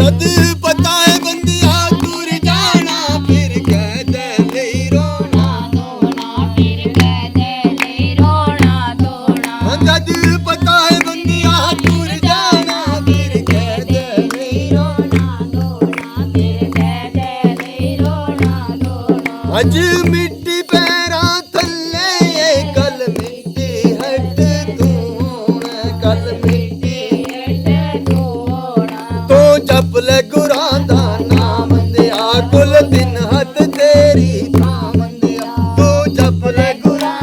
जद पता है बंदिया दूर जाना फिर कह दे ले रोना धोना फिर कह दे ले रोना धोना जद पता है बंदिया दूर जाना फिर कह दे ले रोना धोना फिर कह दे ले रोना धोना अज मिट्टी पैरा थल्ले ये कल मिट्टी हट धूण कल मिट्टी तो चपल गुरां दा नाम दिया कुल दिन हथ तेरी थाम दिया तो चपल गुरां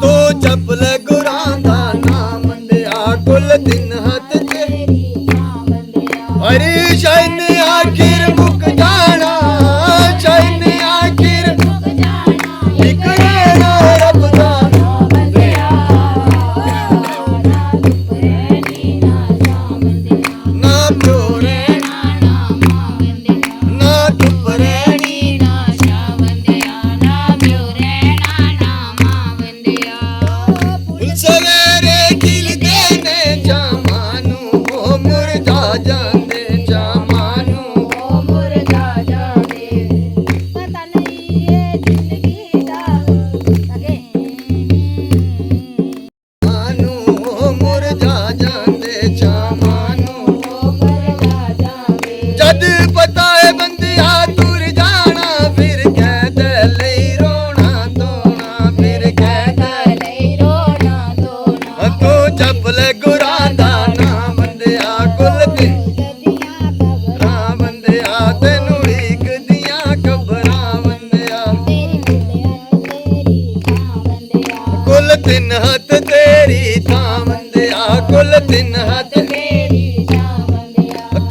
तो चपल गुरां दा नाम दिया कुल दिन हथ तेरी अरे शायद आखिर मुक जाना शायद आखिर निकलेना रब दा ना प्योरे ना चुप रहनी सवेरे खिलदे ने जामानू ओ मुरझा जांदे जामानू मानू ओ मुरझा जांदे जामानू जद पता है बंदिया दूर जाना फिर कह दे ले रोना धोना फिर कह दे तो चपल गुरां दा नाम दिया कुल दिन रां बंदिया तैनू एक दियां खबरां बंदिया कुल दिन हथ तेरी थां बंदिया कुल दिन हथ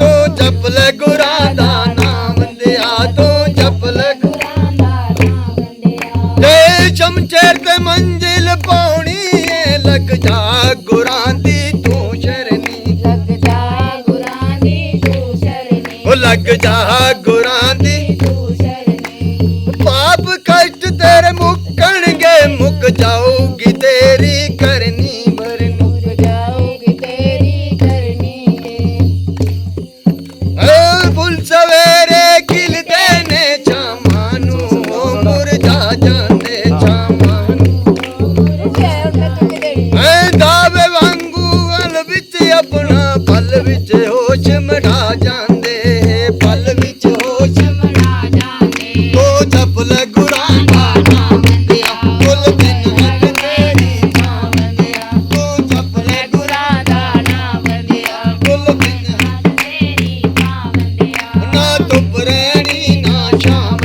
तो चपल गुरां दा नाम दिया तो चपल ते शमशेर ते मंजिल पाउणी है लग जा गुरां दी तू शरनी ओ लग जा गुरां दी पाप कष्ट तेरे मुक्कणगे मुक जाऊगी तेरी करनी भरनी फुल सवेरे खिलदे ने जामानू ओ मुरझा जांदे जामानू दावे वांगू अल विच अपना पल विच होश मढ़ा जांदे पल विच होश तो चपल गुरां दा नाम दिया कुल दिन हथ तेरी थाम दिया तो चपल गुरां दा नाम दिया कुल दिन हथ ना धुप रहनी ना छां